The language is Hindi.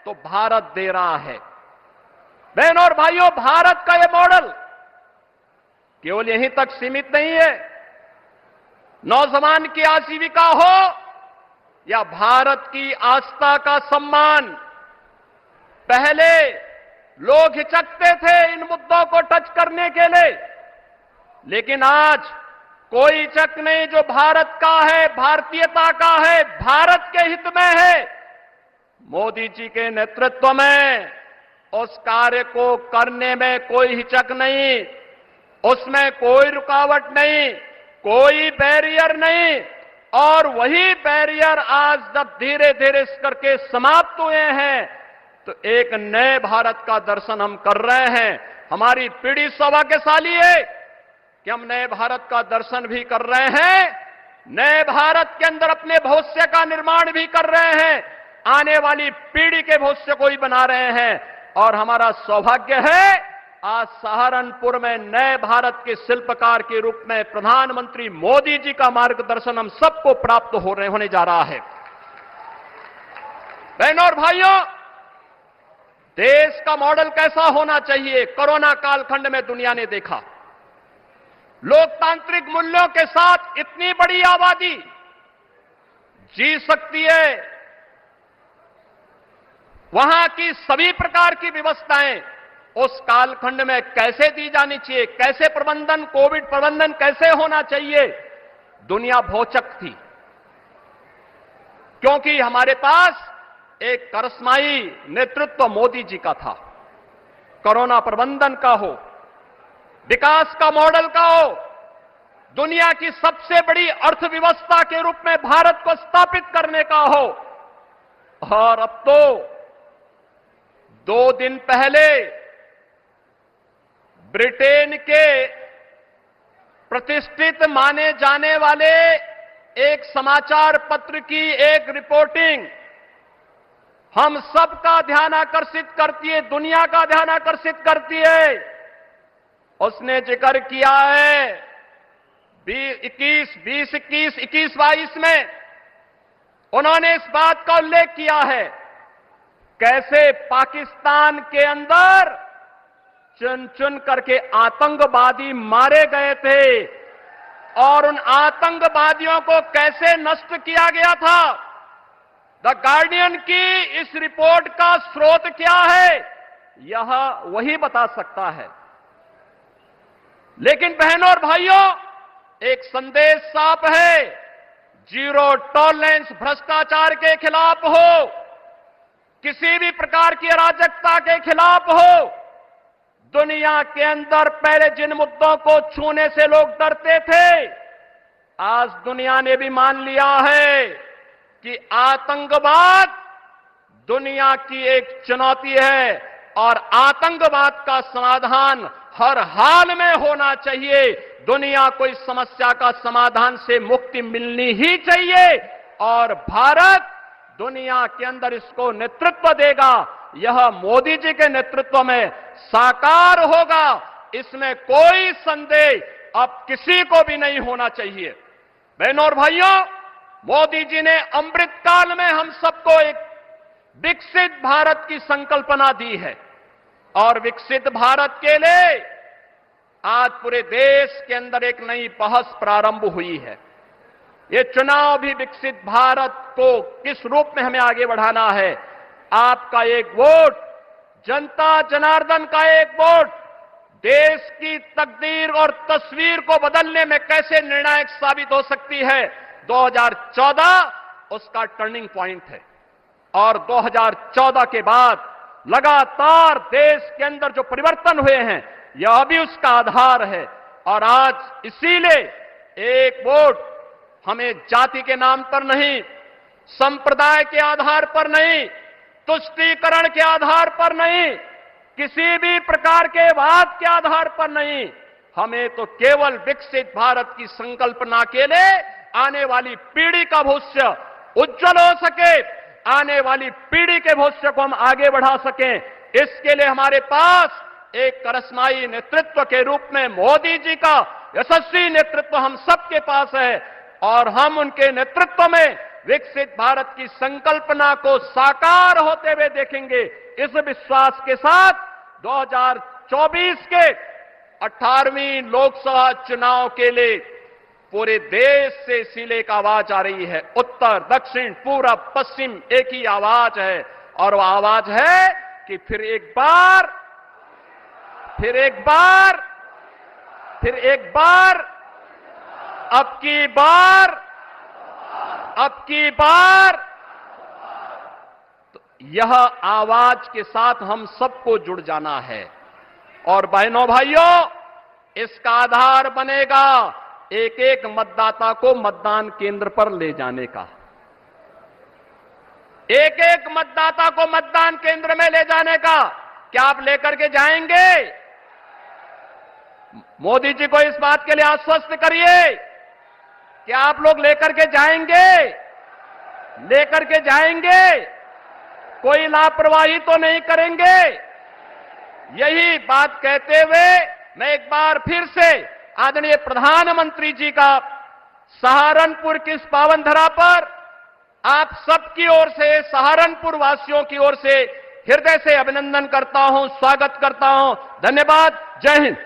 तो भारत दे रहा है। बहनों और भाइयों, भारत का यह मॉडल केवल यहीं तक सीमित नहीं है। नौजवान की आजीविका हो या भारत की आस्था का सम्मान, पहले लोग हिचकते थे इन मुद्दों को टच करने के लिए, लेकिन आज कोई हिचक नहीं। जो भारत का है, भारतीयता का है, भारत के हित में है, मोदी जी के नेतृत्व में उस कार्य को करने में कोई हिचक नहीं, उसमें कोई रुकावट नहीं, कोई बैरियर नहीं। और वही बैरियर आज जब धीरे धीरे इस करके समाप्त हुए हैं तो एक नए भारत का दर्शन हम कर रहे हैं। हमारी पीढ़ी सौभाग्यशाली है कि हम नए भारत का दर्शन भी कर रहे हैं, नए भारत के अंदर अपने भविष्य का निर्माण भी कर रहे हैं, आने वाली पीढ़ी के भविष्य को ही बना रहे हैं। और हमारा सौभाग्य है आज सहारनपुर में नए भारत के शिल्पकार के रूप में प्रधानमंत्री मोदी जी का मार्गदर्शन हम सबको प्राप्त होने जा रहा है। बहनों और भाइयों, देश का मॉडल कैसा होना चाहिए, कोरोना कालखंड में दुनिया ने देखा। लोकतांत्रिक मूल्यों के साथ इतनी बड़ी आबादी जी सकती है, वहां की सभी प्रकार की व्यवस्थाएं उस कालखंड में कैसे दी जानी चाहिए, कैसे प्रबंधन, कोविड प्रबंधन कैसे होना चाहिए, दुनिया भौचक थी। क्योंकि हमारे पास एक करिश्माई नेतृत्व मोदी जी का था। कोरोना प्रबंधन का हो, विकास का मॉडल का हो, दुनिया की सबसे बड़ी अर्थव्यवस्था के रूप में भारत को स्थापित करने का हो। और अब तो 2 दिन पहले ब्रिटेन के प्रतिष्ठित माने जाने वाले एक समाचार पत्र की एक रिपोर्टिंग हम सबका ध्यान आकर्षित करती है, दुनिया का ध्यान आकर्षित करती है। उसने जिक्र किया है 2021-22 में उन्होंने इस बात का उल्लेख किया है कैसे पाकिस्तान के अंदर चुन चुन करके आतंकवादी मारे गए थे और उन आतंकवादियों को कैसे नष्ट किया गया था। द गार्डियन की इस रिपोर्ट का स्रोत क्या है, यह वही बता सकता है। लेकिन बहनों और भाइयों, एक संदेश साफ है, जीरो टॉलरेंस भ्रष्टाचार के खिलाफ हो, किसी भी प्रकार की अराजकता के खिलाफ हो। दुनिया के अंदर पहले जिन मुद्दों को छूने से लोग डरते थे, आज दुनिया ने भी मान लिया है कि आतंकवाद दुनिया की एक चुनौती है और आतंकवाद का समाधान हर हाल में होना चाहिए। दुनिया को इस समस्या का समाधान से मुक्ति मिलनी ही चाहिए और भारत दुनिया के अंदर इसको नेतृत्व देगा। यह मोदी जी के नेतृत्व में साकार होगा, इसमें कोई संदेह अब किसी को भी नहीं होना चाहिए। बहनों और भाइयों, मोदी जी ने अमृत काल में हम सबको एक विकसित भारत की संकल्पना दी है और विकसित भारत के लिए आज पूरे देश के अंदर एक नई बहस प्रारंभ हुई है। ये चुनाव भी विकसित भारत को किस रूप में हमें आगे बढ़ाना है। आपका एक वोट, जनता जनार्दन का एक वोट देश की तकदीर और तस्वीर को बदलने में कैसे निर्णायक साबित हो सकती है। 2014 उसका टर्निंग पॉइंट है और 2014 के बाद लगातार देश के अंदर जो परिवर्तन हुए हैं यह भी उसका आधार है। और आज इसीलिए एक वोट हमें जाति के नाम पर नहीं, संप्रदाय के आधार पर नहीं, तुष्टीकरण के आधार पर नहीं, किसी भी प्रकार के वाद के आधार पर नहीं, हमें तो केवल विकसित भारत की संकल्पना के लिए आने वाली पीढ़ी का भविष्य उज्जवल हो सके, आने वाली पीढ़ी के भविष्य को हम आगे बढ़ा सकें, इसके लिए हमारे पास एक करिश्माई नेतृत्व के रूप में मोदी जी का यशस्वी नेतृत्व हम सबके पास है और हम उनके नेतृत्व में विकसित भारत की संकल्पना को साकार होते हुए देखेंगे। इस विश्वास के साथ 2024 के 18वीं लोकसभा चुनाव के लिए पूरे देश से इसीलिए एक आवाज आ रही है। उत्तर, दक्षिण, पूरब, पश्चिम एक ही आवाज है, और वो आवाज है कि फिर एक बार अब की बार तो यह आवाज के साथ हम सबको जुड़ जाना है। और बहनों भाइयों, इसका आधार बनेगा एक एक मतदाता को मतदान केंद्र पर ले जाने का। एक एक मतदाता को मतदान केंद्र में ले जाने का। क्या आप लेकर के जाएंगे? मोदी जी को इस बात के लिए आश्वस्त करिए कि आप लोग लेकर के जाएंगे, कोई लापरवाही तो नहीं करेंगे। यही बात कहते हुए मैं एक बार फिर से आदरणीय प्रधानमंत्री जी का सहारनपुर की इस पावन धरा पर आप सबकी ओर से, सहारनपुर वासियों की ओर से हृदय से अभिनंदन करता हूं, स्वागत करता हूं। धन्यवाद। जय हिंद।